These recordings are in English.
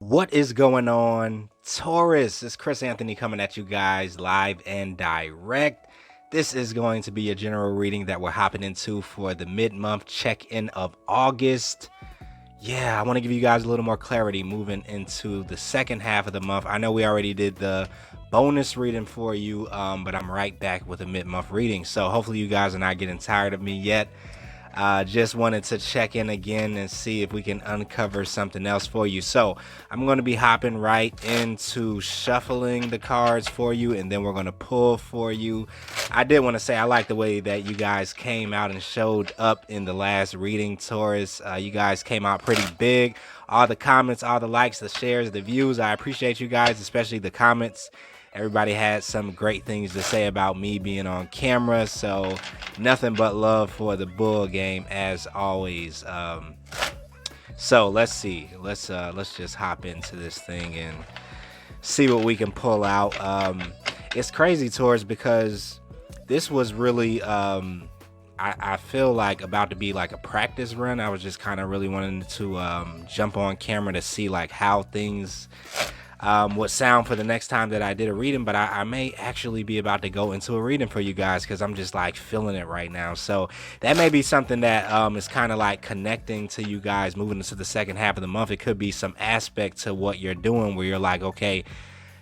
What is going on, Taurus? It's Chris Anthony coming at you guys live and direct. This is going to be a general reading that we're hopping into for the mid-month check-in of August. Yeah, I want to give you guys a little more clarity moving into the second half of the month. I know we already did the bonus reading for you, but I'm right back with a mid-month reading. So hopefully you guys are not getting tired of me yet. Just wanted to check in again and see if we can uncover something else for you. So I'm going to be hopping right into shuffling the cards for you, and then we're going to pull for you. I did want to say I like the way that you guys came out and showed up in the last reading, Taurus. You guys came out pretty big. All the comments, all the likes, the shares, the views. I appreciate you guys, especially the comments. Everybody had some great things to say about me being on camera, so nothing but love for the bull game as always. So let's see. Let's just hop into this thing and see what we can pull out. It's crazy, Taurus, because this was really I feel like about to be like a practice run. I was just kind of really wanting to jump on camera to see like how things would sound for the next time that I did a reading, but I may actually be about to go into a reading for you guys because I'm just like feeling it right now. So that may be something that is kind of like connecting to you guys moving into the second half of the month. It could be some aspect to what you're doing where you're like, okay,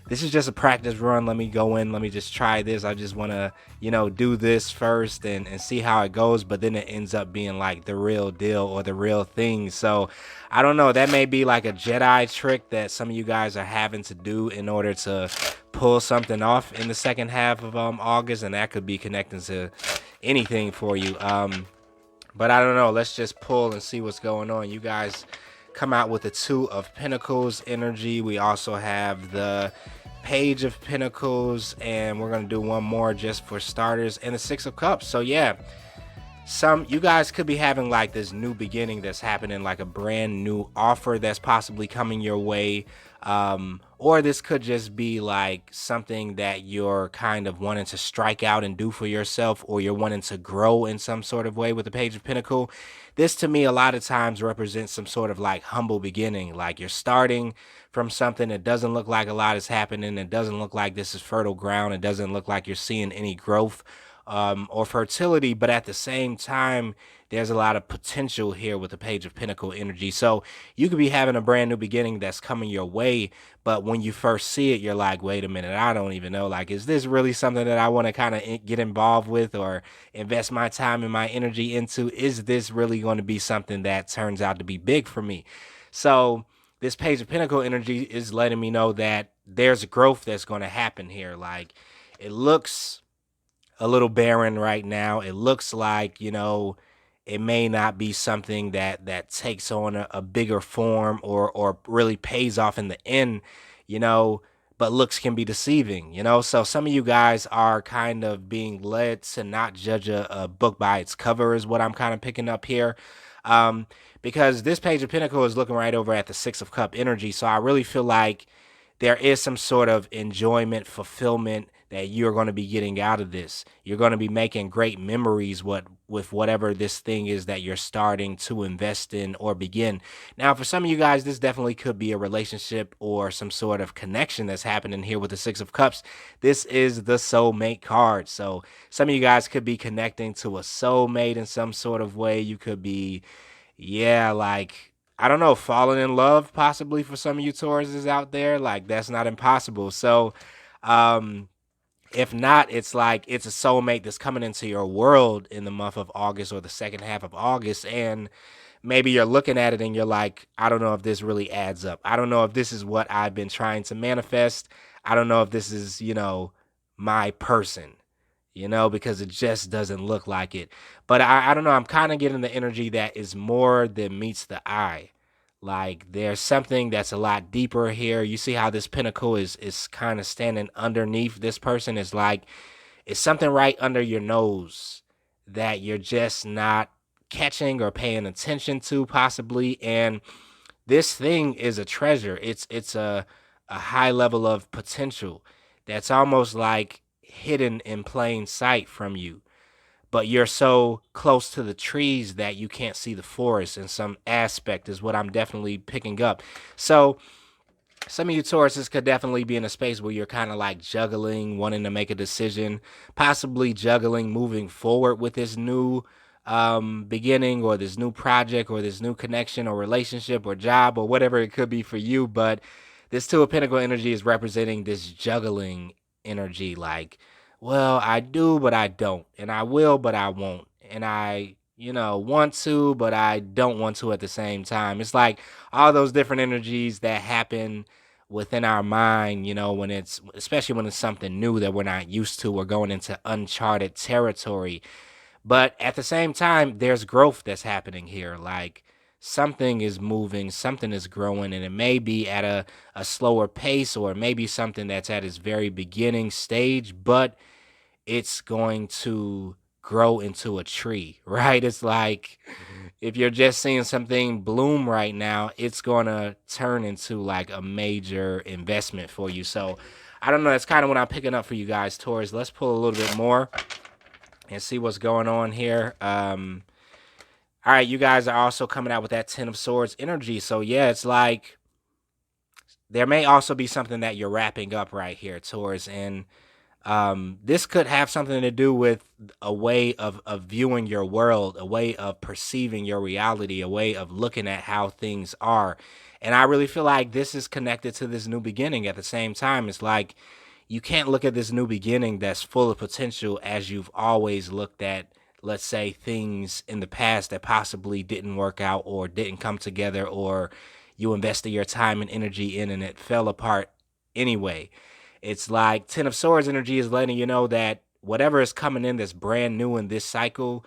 this is just a practice run. Let me go in. Let me just try this. I just want to, do this first and see how it goes. But then it ends up being like the real deal or the real thing. So I don't know. That may be like a Jedi trick that some of you guys are having to do in order to pull something off in the second half of August. And that could be connecting to anything for you. But I don't know. Let's just pull and see what's going on. You guys come out with the Two of Pentacles energy. We also have the Page of Pentacles, and we're gonna do one more just for starters, and the Six of Cups. So yeah, some you guys could be having like this new beginning that's happening, like a brand new offer that's possibly coming your way, or this could just be like something that you're kind of wanting to strike out and do for yourself, or you're wanting to grow in some sort of way with the Page of Pentacle. This to me a lot of times represents some sort of like humble beginning, like you're starting from something that doesn't look like a lot is happening. It doesn't look like this is fertile ground. It doesn't look like you're seeing any growth or fertility, but at the same time, there's a lot of potential here with the Page of Pentacle energy. So you could be having a brand new beginning that's coming your way, but when you first see it, you're like, wait a minute, I don't even know. Like, is this really something that I want to kind of get involved with or invest my time and my energy into? Is this really going to be something that turns out to be big for me? So this Page of Pentacle energy is letting me know that there's growth that's going to happen here. Like, it looks a little barren right now. It looks like, it may not be something that takes on a bigger form or really pays off in the end, you know, but looks can be deceiving. So some of you guys are kind of being led to not judge a book by its cover is what I'm kind of picking up here. Um, because this Page of Pentacle is looking right over at the Six of Cup energy. So I really feel like there is some sort of enjoyment, fulfillment that you're going to be getting out of this. You're going to be making great memories with whatever this thing is that you're starting to invest in or begin. Now, for some of you guys, this definitely could be a relationship or some sort of connection that's happening here with the Six of Cups. This is the soulmate card. So some of you guys could be connecting to a soulmate in some sort of way. You could be, yeah, like, I don't know, falling in love possibly for some of you Tauruses out there. Like, that's not impossible. So, um, if not, it's like it's a soulmate that's coming into your world in the month of August or the second half of August. And maybe you're looking at it and you're like, I don't know if this really adds up. I don't know if this is what I've been trying to manifest. I don't know if this is, my person, because it just doesn't look like it. But I don't know. I'm kind of getting the energy that is more than meets the eye. Like there's something that's a lot deeper here. You see how this pinnacle is kind of standing underneath this person. Is like it's something right under your nose that you're just not catching or paying attention to possibly. And this thing is a treasure. It's a high level of potential that's almost like hidden in plain sight from you, but you're so close to the trees that you can't see the forest in some aspect is what I'm definitely picking up. So Some of you Tauruses could definitely be in a space where you're kind of like juggling, wanting to make a decision, possibly juggling moving forward with this new beginning or this new project or this new connection or relationship or job or whatever it could be for you. But this Two of Pentacle energy is representing this juggling energy. Like, well, I do, but I don't. And I will, but I won't. And I, want to, but I don't want to at the same time. It's like all those different energies that happen within our mind, when it's, especially when it's something new that we're not used to, we're going into uncharted territory. But at the same time, there's growth that's happening here. Like something is moving, something is growing, and it may be at a slower pace, or it may be something that's at its very beginning stage, but it's going to grow into a tree, right? It's like if you're just seeing something bloom right now, it's going to turn into like a major investment for you. So I don't know. That's kind of what I'm picking up for you guys, Taurus. Let's pull a little bit more and see what's going on here. All right, you guys are also coming out with that Ten of Swords energy. So yeah, it's like there may also be something that you're wrapping up right here, Taurus, and this could have something to do with a way of viewing your world, a way of perceiving your reality, a way of looking at how things are. And I really feel like this is connected to this new beginning at the same time. It's like you can't look at this new beginning that's full of potential as you've always looked at, let's say, things in the past that possibly didn't work out or didn't come together, or you invested your time and energy in and it fell apart anyway. It's like Ten of Swords energy is letting you know that whatever is coming in that's brand new in this cycle,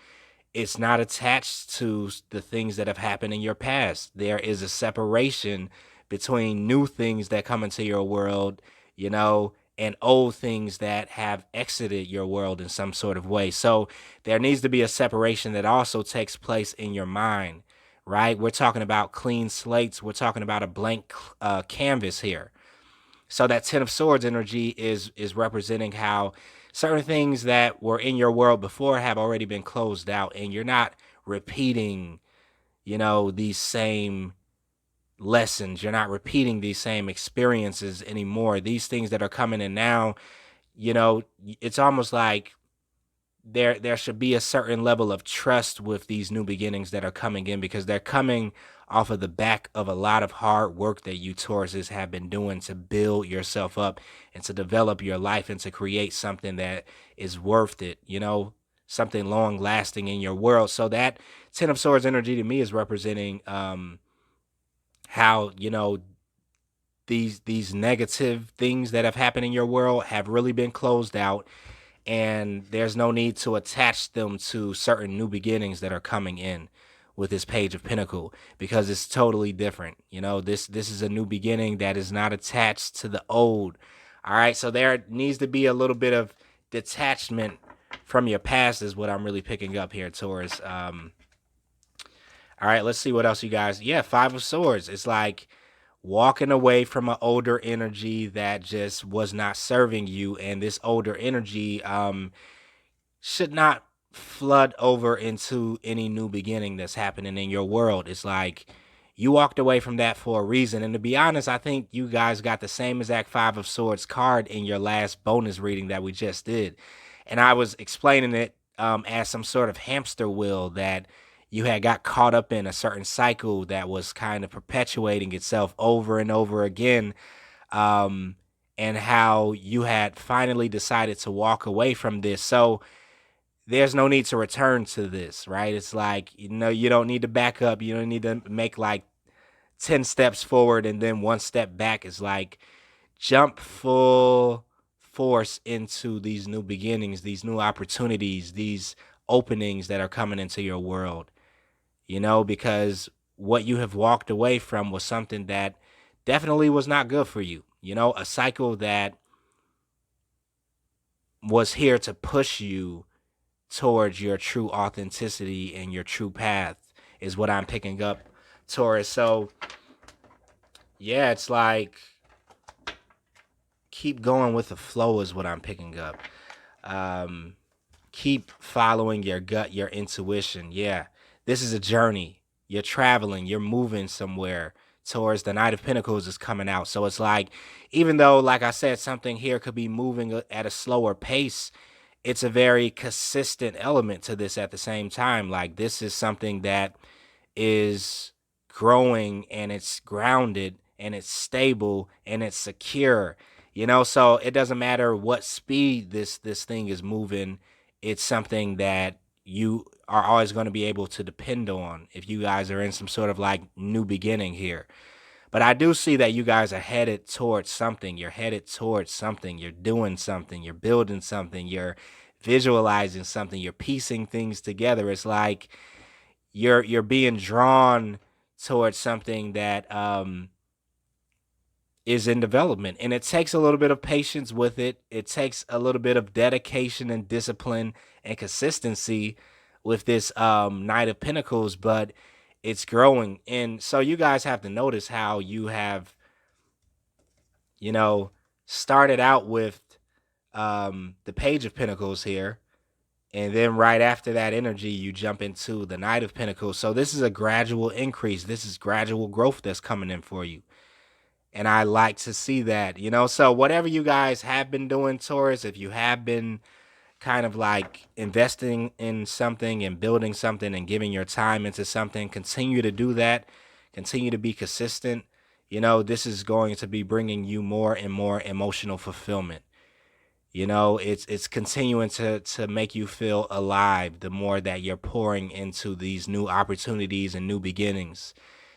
it's not attached to the things that have happened in your past. There is a separation between new things that come into your world, and old things that have exited your world in some sort of way. So there needs to be a separation that also takes place in your mind, right? We're talking about clean slates. We're talking about a blank canvas here. So that Ten of Swords energy is representing how certain things that were in your world before have already been closed out, and you're not repeating, these same lessons. You're not repeating these same experiences anymore. These things that are coming in now, it's almost like there should be a certain level of trust with these new beginnings that are coming in, because they're coming off of the back of a lot of hard work that you Tauruses have been doing to build yourself up and to develop your life and to create something that is worth it, something long lasting in your world. So that Ten of Swords energy to me is representing how, these negative things that have happened in your world have really been closed out, and there's no need to attach them to certain new beginnings that are coming in with this Page of Pentacle, because it's totally different. This is a new beginning that is not attached to the old. All right, so there needs to be a little bit of detachment from your past is what I'm really picking up here, Taurus. All right, let's see what else you guys. Yeah, Five of Swords. It's like walking away from an older energy that just was not serving you, and this older energy should not flood over into any new beginning that's happening in your world. It's like you walked away from that for a reason. And to be honest, I think you guys got the same exact Five of Swords card in your last bonus reading that we just did. And I was explaining it as some sort of hamster wheel that you had got caught up in, a certain cycle that was kind of perpetuating itself over and over again. And how you had finally decided to walk away from this. So there's no need to return to this, right? It's like, you don't need to back up. You don't need to make like 10 steps forward and then one step back. It's like jump full force into these new beginnings, these new opportunities, these openings that are coming into your world, because what you have walked away from was something that definitely was not good for you, a cycle that was here to push you towards your true authenticity and your true path is what I'm picking up, Taurus. So yeah, it's like keep going with the flow is what I'm picking up. Keep following your gut, your intuition. Yeah, this is a journey. You're traveling, you're moving somewhere Taurus, the Knight of Pentacles is coming out. So it's like, even though, like I said, something here could be moving at a slower pace, it's a very consistent element to this at the same time. Like, this is something that is growing, and it's grounded, and it's stable, and it's secure. So it doesn't matter what speed this thing is moving. It's something that you are always going to be able to depend on if you guys are in some sort of like new beginning here. But I do see that you guys are headed towards something. You're headed towards something. You're doing something. You're building something. You're visualizing something. You're piecing things together. It's like you're being drawn towards something that is in development, and it takes a little bit of patience with it. It takes a little bit of dedication and discipline and consistency with this Knight of Pentacles, but it's growing. And so you guys have to notice how you have, started out with the Page of Pentacles here, and then right after that energy, you jump into the Knight of Pentacles. So this is a gradual increase. This is gradual growth that's coming in for you. And I like to see that, So whatever you guys have been doing, Taurus, if you have been kind of like investing in something and building something and giving your time into something, continue to do that. Continue to be consistent. This is going to be bringing you more and more emotional fulfillment. It's continuing to make you feel alive the more that you're pouring into these new opportunities and new beginnings,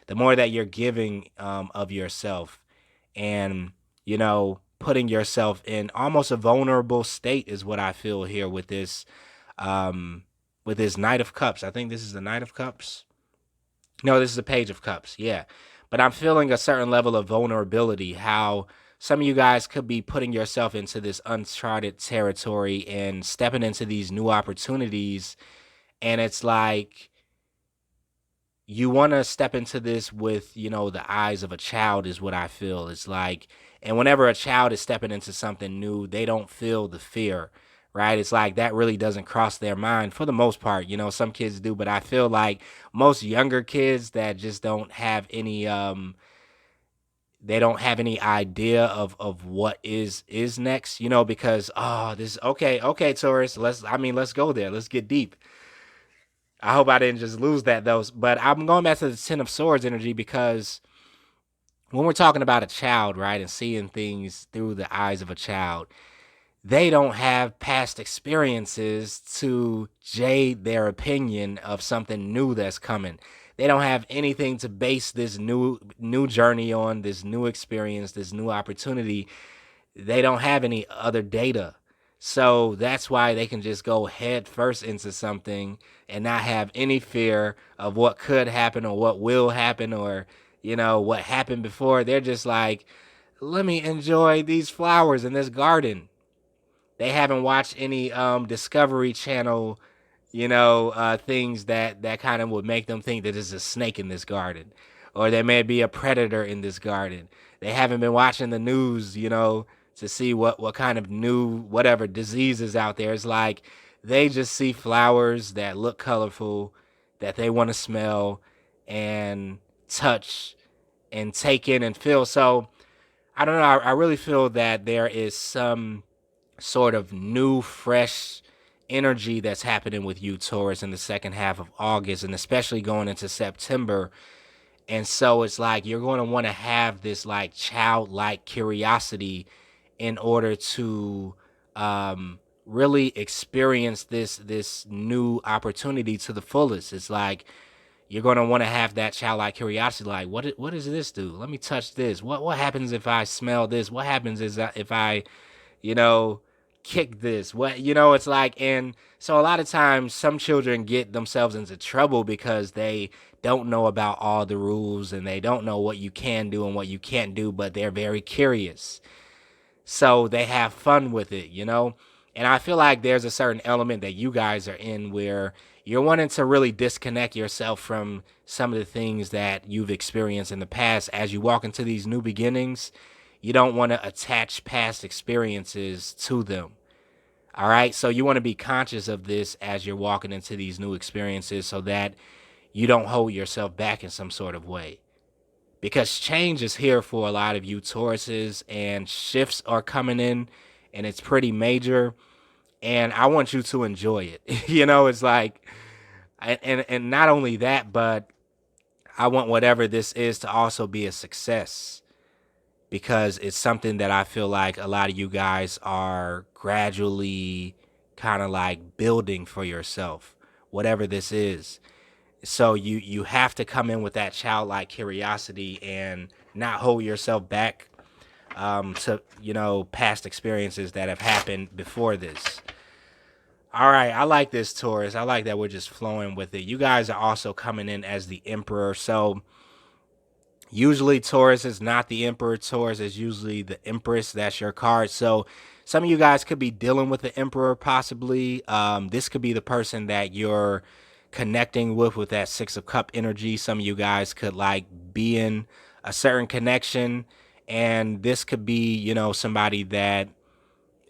the more that you're giving of yourself, and putting yourself in almost a vulnerable state is what I feel here with this Knight of Cups. I think this is the Knight of Cups. No, this is the Page of Cups. Yeah. But I'm feeling a certain level of vulnerability, how some of you guys could be putting yourself into this uncharted territory and stepping into these new opportunities. And it's like, you want to step into this with, the eyes of a child is what I feel. It's like, and whenever a child is stepping into something new, they don't feel the fear, right? It's like that really doesn't cross their mind for the most part. Some kids do, but I feel like most younger kids that just don't have any, they don't have any idea of what is next, because, this, okay, Taurus, let's go there. Let's get deep. I hope I didn't just lose that though. But I'm going back to the Ten of Swords energy, because when we're talking about a child, right, and seeing things through the eyes of a child, they don't have past experiences to jade their opinion of something new that's coming. They don't have anything to base this new journey on, this new experience, this new opportunity. They don't have any other data. So that's why they can just go head first into something and not have any fear of what could happen or what will happen, or, what happened before. They're just like, let me enjoy these flowers in this garden. They haven't watched any Discovery Channel, things that kind of would make them think that there's a snake in this garden, or there may be a predator in this garden. They haven't been watching the news, to see what kind of new whatever disease is out there. It's like they just see flowers that look colorful, that they want to smell and touch and take in and feel. So I don't know. I really feel that there is some sort of new, fresh energy that's happening with you, Taurus, in the second half of August, and especially going into September. And so it's like you're going to want to have this like childlike curiosity in order to really experience this new opportunity to the fullest. It's like you're going to want to have that childlike curiosity, like, what does this do? Let me touch this. What happens if I smell this? What happens if I, kick this? It's like, and so a lot of times some children get themselves into trouble because they don't know about all the rules, and they don't know what you can do and what you can't do, but they're very curious. So they have fun with it, And I feel like there's a certain element that you guys are in where you're wanting to really disconnect yourself from some of the things that you've experienced in the past. As you walk into these new beginnings, you don't want to attach past experiences to them. All right. So you want to be conscious of this as you're walking into these new experiences, so that you don't hold yourself back in some sort of way. because change is here for a lot of you Tauruses, and shifts are coming in, and it's pretty major. And I want you to enjoy it. It's like, and not only that, but I want whatever this is to also be a success, because it's something that I feel like a lot of you guys are gradually kind of like building for yourself, whatever this is. So you have to come in with that childlike curiosity and not hold yourself back to past experiences that have happened before this. All right, I like this, Taurus. I like that we're just flowing with it. You guys are also coming in as the Emperor. So usually Taurus is not the Emperor. Taurus is usually the Empress. That's your card. So some of you guys could be dealing with the Emperor possibly. This could be the person that you're connecting with that Six of Cup energy. Some of you guys could like be in a certain connection. And this could be, somebody that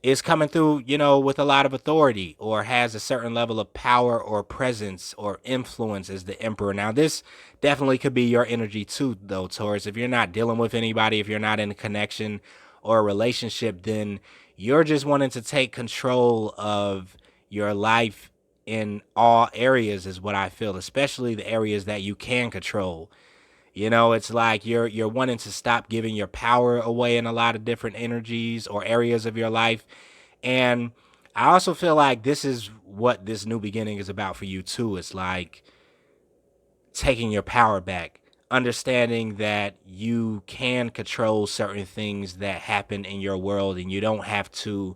is coming through, with a lot of authority or has a certain level of power or presence or influence as the Emperor. Now, this definitely could be your energy too, though, Taurus. If you're not dealing with anybody, if you're not in a connection or a relationship, then you're just wanting to take control of your life in all areas is what I feel, especially the areas that you can control. It's like you're wanting to stop giving your power away in a lot of different energies or areas of your life. And I also feel like this is what this new beginning is about for you too. It's like taking your power back, understanding that you can control certain things that happen in your world, and you don't have to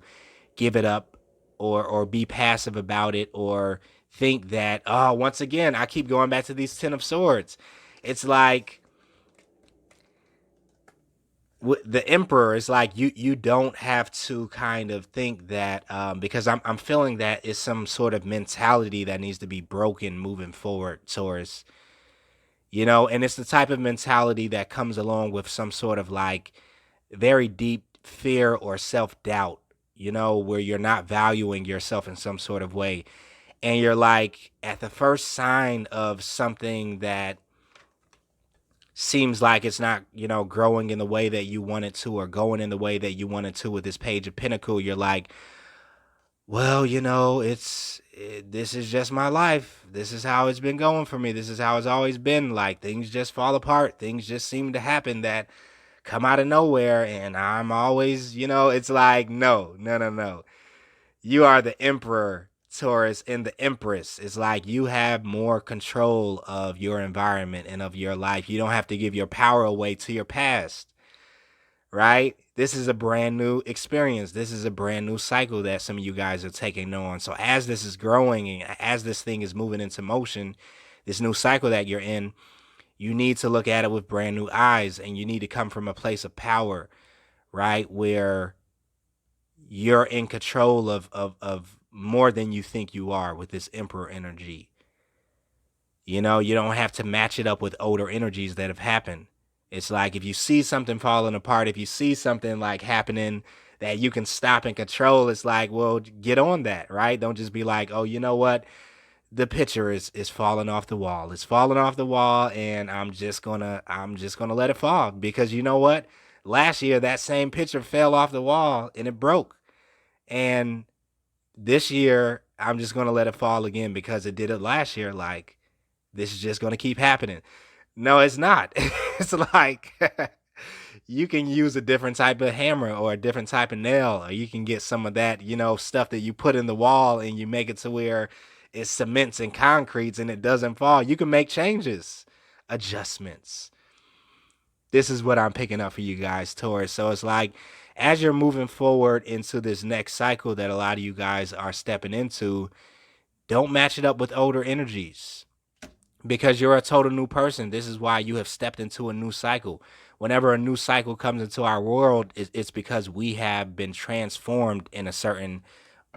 give it up or be passive about it, or think that, oh, once again, I keep going back to these 10 of Swords. It's like the Emperor is like, you don't have to kind of think that, because I'm feeling that it's some sort of mentality that needs to be broken moving forward, Taurus. And it's the type of mentality that comes along with some sort of like very deep fear or self-doubt, where you're not valuing yourself in some sort of way. And you're like, at the first sign of something that seems like it's not, growing in the way that you want it to, or going in the way that you want it to with this Page of Pentacles, you're like, well, this is just my life. This is how it's been going for me. This is how it's always been. Like, things just fall apart. Things just seem to happen that come out of nowhere. And I'm always, it's like, no, no, no, no. You are the Emperor, Taurus, and the Empress. It's like you have more control of your environment and of your life. You don't have to give your power away to your past, right? This is a brand new experience. This is a brand new cycle that some of you guys are taking on. So as this is growing and as this thing is moving into motion, this new cycle that you're in, you need to look at it with brand new eyes, and you need to come from a place of power, right? Where you're in control of more than you think you are with this Emperor energy. You don't have to match it up with older energies that have happened. It's like, if you see something falling apart, if you see something like happening that you can stop and control, it's like, well, get on that, right? Don't just be like, oh, you know what? The picture is falling off the wall. It's falling off the wall, and I'm just gonna let it fall, because you know what? Last year that same picture fell off the wall and it broke. And this year I'm just gonna let it fall again because it did it last year. Like, this is just gonna keep happening. No, it's not. It's like you can use a different type of hammer or a different type of nail, or you can get some of that, stuff that you put in the wall and you make it to where it cements and concretes and it doesn't fall. You can make changes, adjustments. This is what I'm picking up for you guys, Taurus. So it's like, as you're moving forward into this next cycle that a lot of you guys are stepping into, don't match it up with older energies, because you're a total new person. This is why you have stepped into a new cycle. Whenever a new cycle comes into our world, it's because we have been transformed in a certain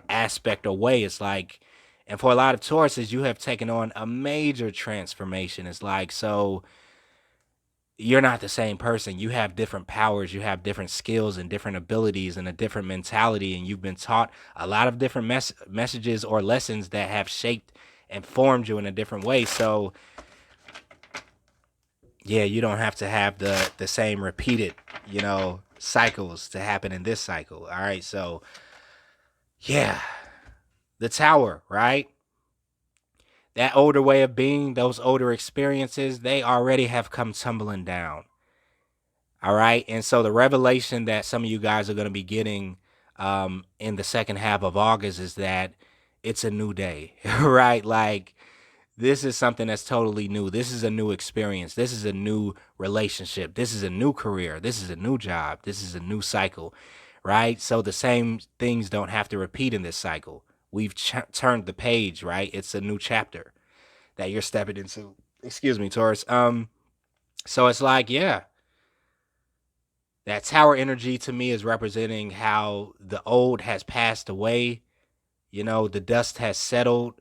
aspect or way. It's like, and for a lot of Tauruses, you have taken on a major transformation. It's like, so you're not the same person. You have different powers, you have different skills and different abilities and a different mentality, and you've been taught a lot of different messages or lessons that have shaped and formed you in a different way. So yeah, you don't have to have the same repeated, cycles to happen in this cycle. All right, so yeah, the Tower, right? That older way of being, those older experiences, they already have come tumbling down. All right. And so the revelation that some of you guys are going to be getting in the second half of August is that it's a new day, right? Like, this is something that's totally new. This is a new experience. This is a new relationship. This is a new career. This is a new job. This is a new cycle, right? So the same things don't have to repeat in this cycle. We've turned the page, right? It's a new chapter that you're stepping into. Excuse me, Taurus. So it's like, yeah, that Tower energy to me is representing how the old has passed away. The dust has settled.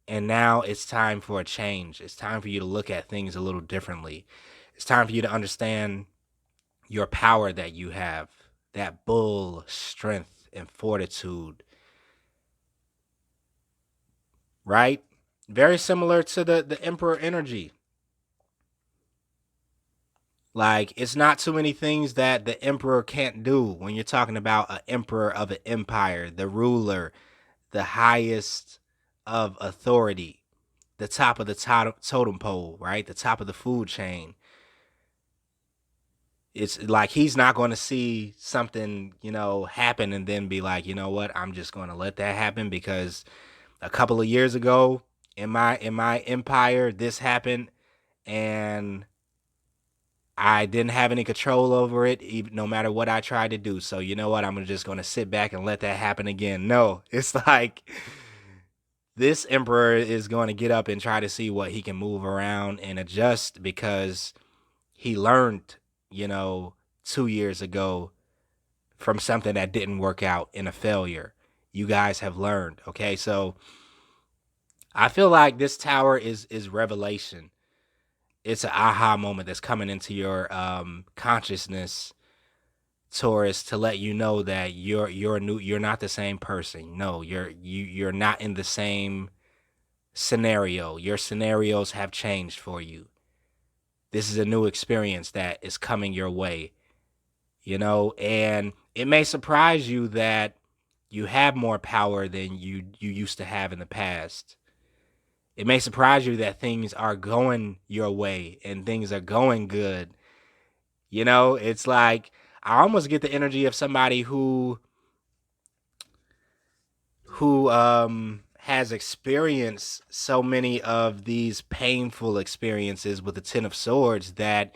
And now it's time for a change. It's time for you to look at things a little differently. It's time for you to understand your power that you have, that bull strength and fortitude, right? Very similar to the Emperor energy. Like, it's not too many things that the Emperor can't do when you're talking about an emperor of an empire, the ruler, the highest of authority, the top of the totem pole, right? The top of the food chain. It's like he's not going to see something, happen and then be like, you know what, I'm just going to let that happen because a couple of years ago in my empire, this happened and I didn't have any control over it, even no matter what I tried to do. So you know what, I'm just going to sit back and let that happen again. No, it's like this emperor is going to get up and try to see what he can move around and adjust because he learned, 2 years ago from something that didn't work out in a failure. You guys have learned, okay? So I feel like this Tower is revelation. It's an aha moment that's coming into your consciousness, Taurus, to let you know that you're not the same person. No, you're not in the same scenario. Your scenarios have changed for you. This is a new experience that is coming your way, and it may surprise you that you have more power than you used to have in the past. It may surprise you that things are going your way and things are going good. It's like I almost get the energy of somebody who has experienced so many of these painful experiences with the Ten of Swords that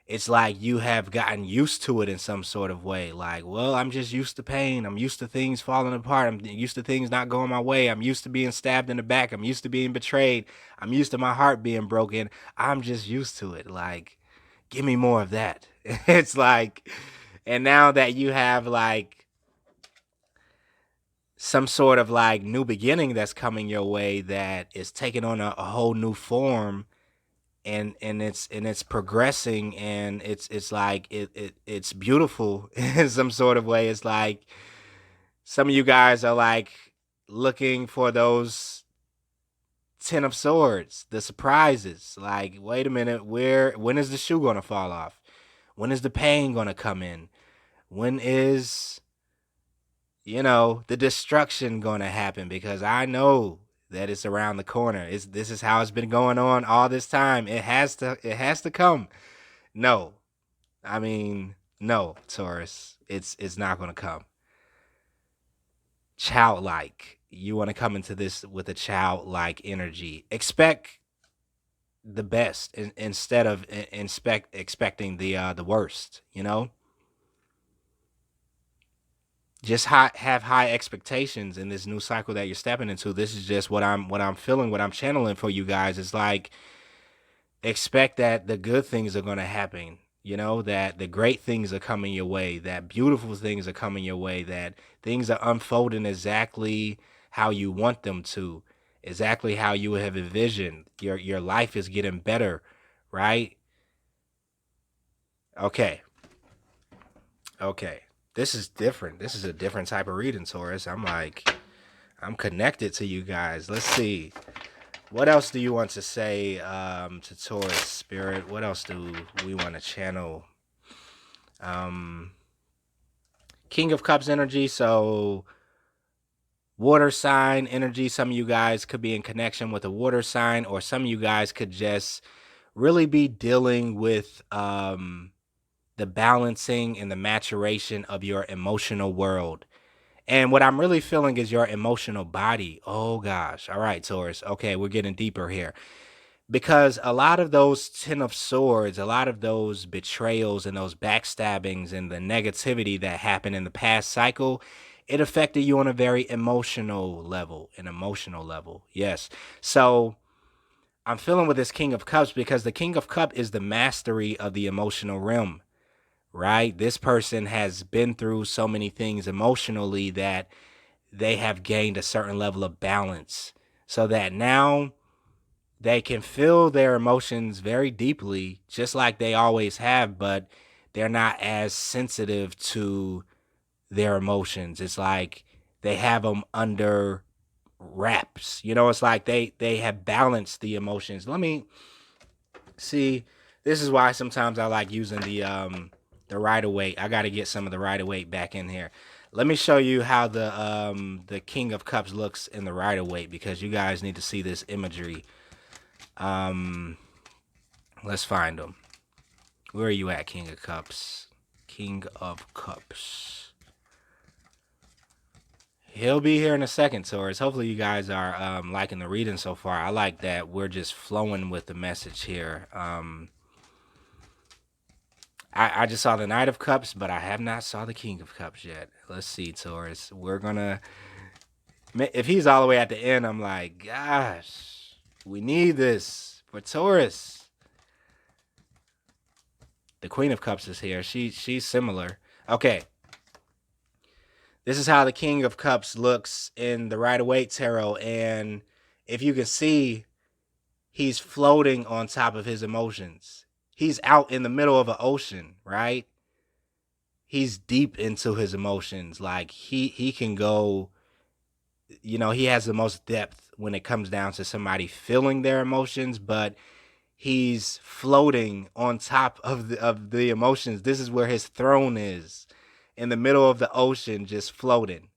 it's like you have gotten used to it in some sort of way. Like, well, I'm just used to pain. I'm used to things falling apart. I'm used to things not going my way. I'm used to being stabbed in the back. I'm used to being betrayed. I'm used to my heart being broken. I'm just used to it. Like, give me more of that. It's like, and now that you have like some sort of like new beginning that's coming your way that is taking on a whole new form, and it's progressing, and it's like it's beautiful in some sort of way. It's like some of you guys are like looking for those Ten of Swords, the surprises. Like, wait a minute, when is the shoe gonna fall off? When is the pain gonna come in? When is the destruction gonna happen? Because I know that it's around the corner. This is how it's been going on all this time. It has to come. No. I mean, no, Taurus. It's not gonna come. Childlike. You want to come into this with a childlike energy. Expect the best instead of expecting the worst, Just have high expectations in this new cycle that you're stepping into. This is just what I'm feeling, what I'm channeling for you guys. It's like, expect that the good things are going to happen, that the great things are coming your way, that beautiful things are coming your way, that things are unfolding exactly how you want them to, exactly how you have envisioned. Your life is getting better, right? Okay. This is different. This is a different type of reading, Taurus. I'm connected to you guys. Let's see. What else do you want to say to Taurus Spirit? What else do we want to channel? King of Cups energy. So water sign energy. Some of you guys could be in connection with a water sign, or some of you guys could just really be dealing with the balancing and the maturation of your emotional world. And what I'm really feeling is your emotional body. Oh gosh. All right, Taurus. Okay, we're getting deeper here. Because a lot of those 10 of swords, a lot of those betrayals and those backstabbings and the negativity that happened in the past cycle, it affected you on a very emotional level, an emotional level. Yes. So I'm feeling with this King of Cups because the King of Cups is the mastery of the emotional realm, right? This person has been through so many things emotionally that they have gained a certain level of balance so that now they can feel their emotions very deeply, just like they always have, but they're not as sensitive to their emotions. It's like they have them under wraps. You know, it's like they have balanced the emotions. Let me see. This is why sometimes I like using the rider weight. I got to get some of the rider weight back in here. Let me show you how the King of Cups looks in the rider weight, because you guys need to see this imagery. Let's find him. Where are you at, King of Cups? King of Cups. He'll be here in a second, Taurus. Hopefully you guys are liking the reading so far. I like that we're just flowing with the message here. I just saw the Knight of Cups, but I have not saw the King of Cups yet. Let's see, Taurus. We're gonna... If he's all the way at the end, I'm like, gosh, we need this for Taurus. The Queen of Cups is here. She's similar. Okay. This is how the King of Cups looks in the Rider-Waite Tarot. And if you can see, he's floating on top of his emotions. He's out in the middle of an ocean, right? He's deep into his emotions. Like he can go, you know, he has the most depth when it comes down to somebody feeling their emotions, but he's floating on top of the emotions. This is where his throne is, in the middle of the ocean, just floating.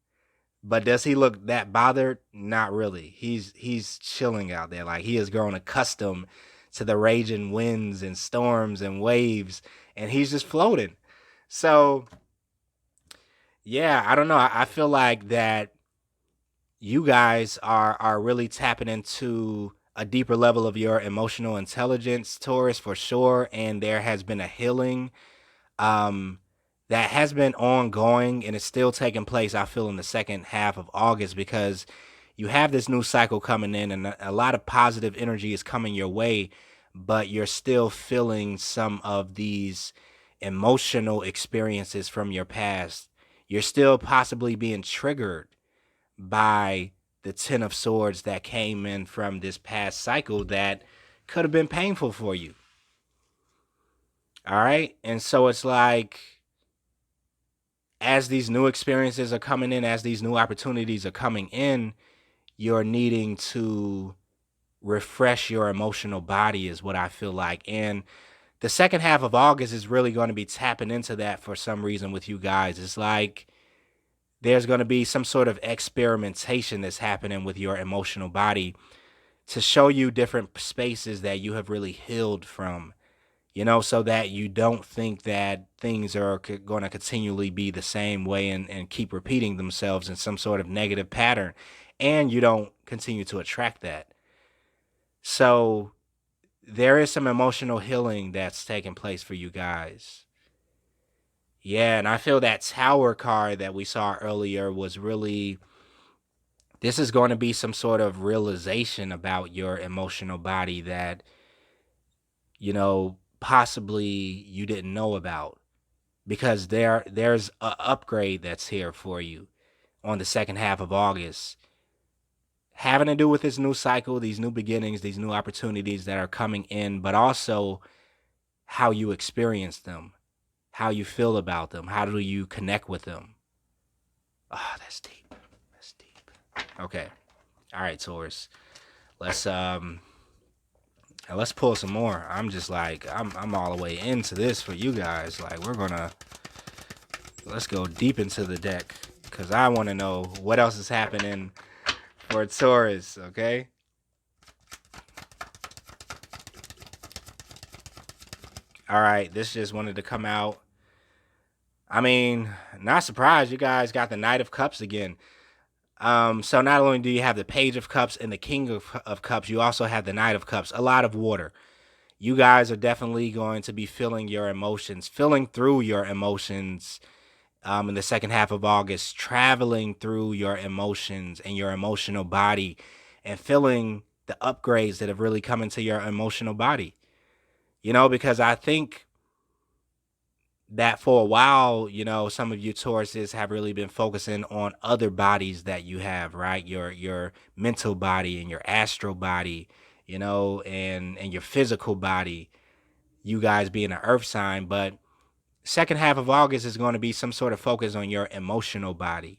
But does he look that bothered? Not really. He's chilling out there. Like, he has grown accustomed to the raging winds and storms and waves, and he's just floating. So, yeah, I don't know. I feel like that you guys are really tapping into a deeper level of your emotional intelligence, Taurus, for sure. And there has been a healing um, that has been ongoing, and it's still taking place, I feel, in the second half of August, because you have this new cycle coming in and a lot of positive energy is coming your way, but you're still feeling some of these emotional experiences from your past. You're still possibly being triggered by the 10 of Swords that came in from this past cycle that could have been painful for you. All right. And so it's like, as these new experiences are coming in, as these new opportunities are coming in, you're needing to refresh your emotional body, is what I feel like. And the second half of August is really going to be tapping into that for some reason with you guys. It's like there's going to be some sort of experimentation that's happening with your emotional body to show you different spaces that you have really healed from, you know, so that you don't think that things are going to continually be the same way and keep repeating themselves in some sort of negative pattern, and you don't continue to attract that. So there is some emotional healing that's taking place for you guys. Yeah, and I feel that Tower card that we saw earlier was really, this is going to be some sort of realization about your emotional body that, you know, possibly you didn't know about, because there's an upgrade that's here for you on the second half of August, having to do with this new cycle, these new beginnings, these new opportunities that are coming in, but also how you experience them, how you feel about them, how do you connect with them. Oh, that's deep. That's deep. Okay. All right, Taurus. let's let's pull some more. I'm just like I'm all the way into this for you guys. Like let's go deep into the deck because I want to know what else is happening for Taurus. Okay. All right, this just wanted to come out. I mean, not surprised you guys got the Knight of Cups again. So not only do you have the Page of Cups and the King of Cups, you also have the Knight of Cups. A lot of water. You guys are definitely going to be feeling your emotions, feeling through your emotions in the second half of August, traveling through your emotions and your emotional body and feeling the upgrades that have really come into your emotional body. You know, because I think that for a while, you know, some of you Tauruses have really been focusing on other bodies that you have, right? Your mental body and your astral body, you know, and your physical body, you guys being an earth sign, but second half of August is going to be some sort of focus on your emotional body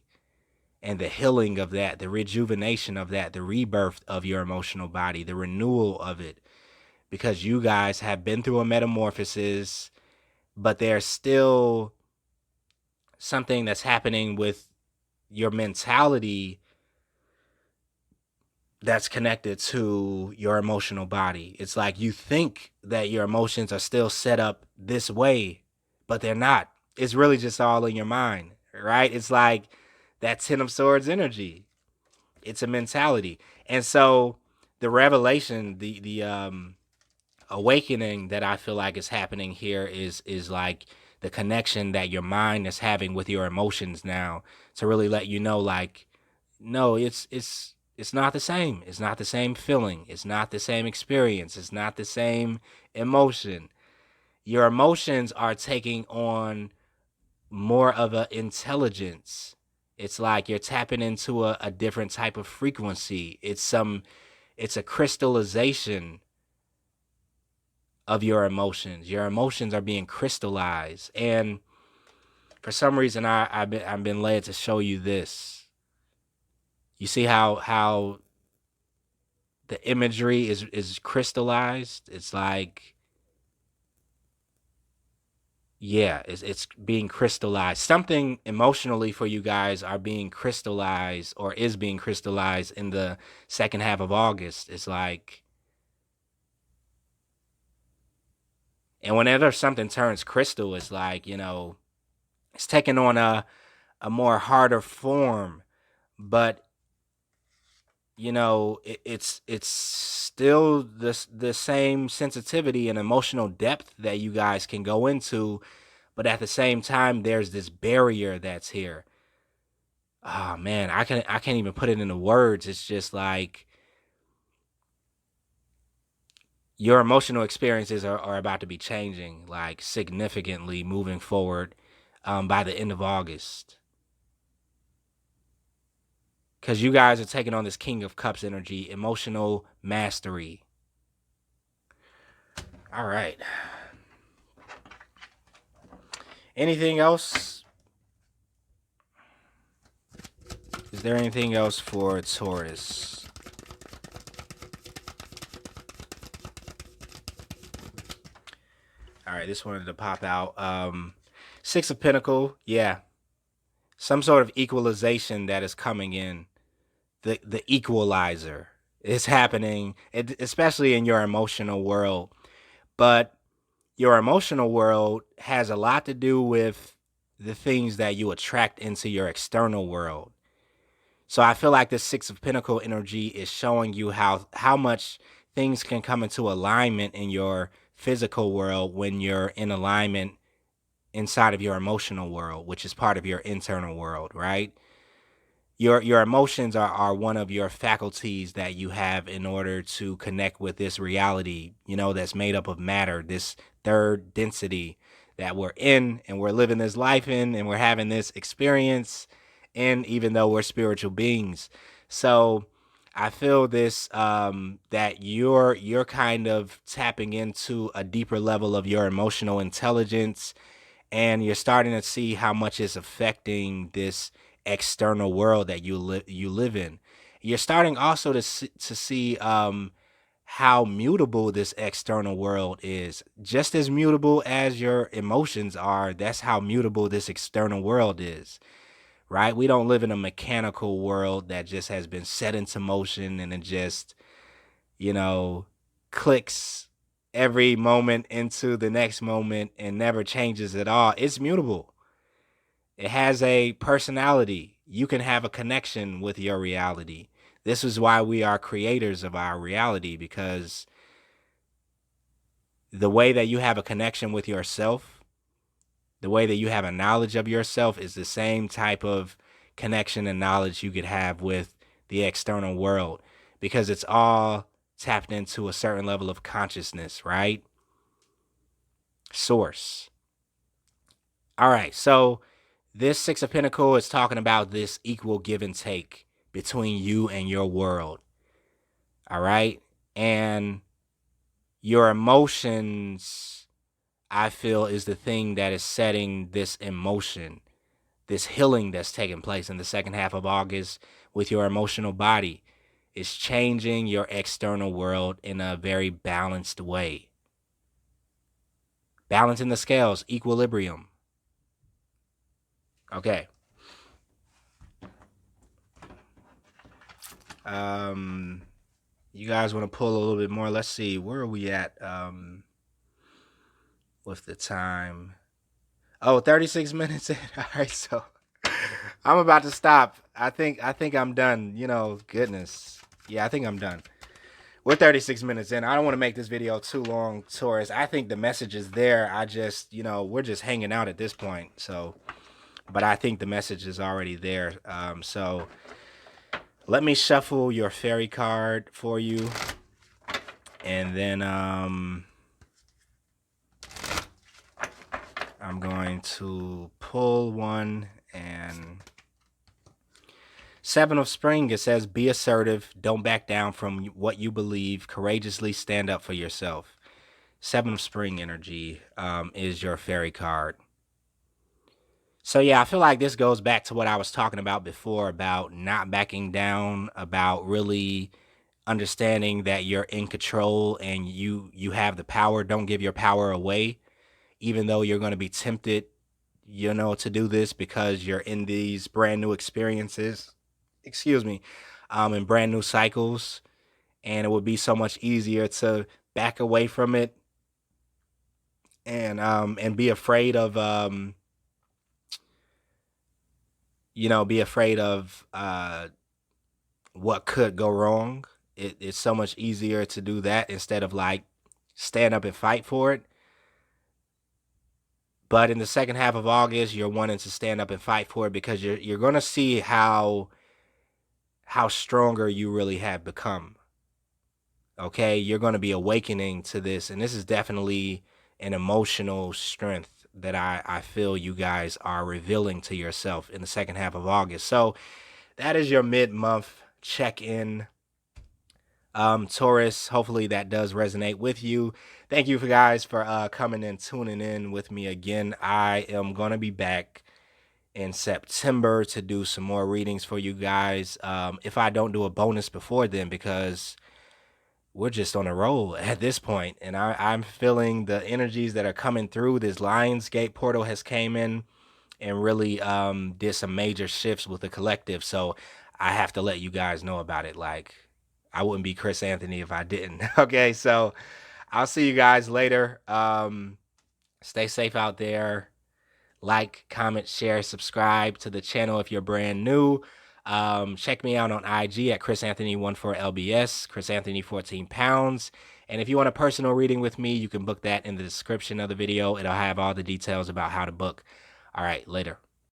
and the healing of that, the rejuvenation of that, the rebirth of your emotional body, the renewal of it, because you guys have been through a metamorphosis, but there's still something that's happening with your mentality that's connected to your emotional body. It's like you think that your emotions are still set up this way, but they're not. It's really just all in your mind, right? It's like that 10 of Swords energy. It's a mentality. And so the revelation, the awakening that I feel like is happening here is like the connection that your mind is having with your emotions now to really let you know, like, no, it's not the same. It's not the same feeling. It's not the same experience. It's not the same emotion. Your emotions are taking on more of an intelligence. It's like you're tapping into a different type of frequency. It's a crystallization of your emotions. Your emotions are being crystallized. And for some reason I've been led to show you this. You see how the imagery is crystallized? It's like, yeah, it's being crystallized. Something emotionally for you guys are being crystallized or is being crystallized in the second half of August. It's like, and whenever something turns crystal, it's like, you know, it's taking on a more harder form, but you know, it's still the same sensitivity and emotional depth that you guys can go into, but at the same time, there's this barrier that's here. Oh man, I can't even put it into words. It's just like your emotional experiences are about to be changing, like significantly moving forward by the end of August. Because you guys are taking on this King of Cups energy, emotional mastery. All right. Anything else? Is there anything else for Taurus? All right, this wanted to pop out. Six of Pentacles, yeah. Some sort of equalization that is coming in. The equalizer is happening, especially in your emotional world. But your emotional world has a lot to do with the things that you attract into your external world. So I feel like this Six of Pentacles energy is showing you how much things can come into alignment in your physical world when you're in alignment inside of your emotional world, which is part of your internal world, right? Your emotions are one of your faculties that you have in order to connect with this reality, you know, that's made up of matter, this third density that we're in and we're living this life in and we're having this experience in, even though we're spiritual beings. So I feel this that you're kind of tapping into a deeper level of your emotional intelligence, and you're starting to see how much it's affecting this external world that you live in. you're starting also to see how mutable this external world is. Just as mutable as your emotions are, that's how mutable this external world is, right? We don't live in a mechanical world that just has been set into motion and it just, you know, clicks every moment into the next moment and never changes at all. It's mutable. It has a personality. You can have a connection with your reality. This is why we are creators of our reality, because the way that you have a connection with yourself, the way that you have a knowledge of yourself is the same type of connection and knowledge you could have with the external world, because it's all tapped into a certain level of consciousness, right? Source. All right, so this Six of Pentacles is talking about this equal give and take between you and your world. All right? And your emotions, I feel, is the thing that is setting this emotion, this healing that's taking place in the second half of August with your emotional body. It's changing your external world in a very balanced way. Balancing the scales, equilibrium. Okay. You guys want to pull a little bit more? Let's see. Where are we at with the time? Oh, 36 minutes in. All right, so I'm about to stop. I think I'm done. You know, goodness. Yeah, I think I'm done. We're 36 minutes in. I don't want to make this video too long, Taurus. I think the message is there. I just, you know, we're just hanging out at this point. So, but I think the message is already there. So let me shuffle your fairy card for you. And then I'm going to pull one. And Seven of Spring, it says, be assertive. Don't back down from what you believe. Courageously stand up for yourself. Seven of Spring energy is your fairy card. So yeah, I feel like this goes back to what I was talking about before, about not backing down, about really understanding that you're in control and you have the power. Don't give your power away, even though you're going to be tempted, you know, to do this because you're in these brand new experiences, and brand new cycles. And it would be so much easier to back away from it and be afraid of, be afraid of what could go wrong. It's so much easier to do that instead of like stand up and fight for it. But in the second half of August, you're wanting to stand up and fight for it because you're going to see how stronger you really have become. Okay, you're going to be awakening to this, and this is definitely an emotional strength that I feel you guys are revealing to yourself in the second half of August. So that is your mid-month check-in, Taurus. Hopefully that does resonate with you. Thank you guys for coming and tuning in with me again. I am going to be back in September to do some more readings for you guys. If I don't do a bonus before then, because we're just on a roll at this point, and I'm feeling the energies that are coming through. This Lionsgate portal has came in and really did some major shifts with the collective, so I have to let you guys know about it. Like, I wouldn't be Chris Anthony if I didn't. Okay, so I'll see you guys later. Stay safe out there. Like, comment, share, subscribe to the channel if you're brand new. Check me out on IG at chrisanthony14lbs, chrisanthony14pounds. And if you want a personal reading with me, you can book that in the description of the video. It'll have all the details about how to book. All right, later.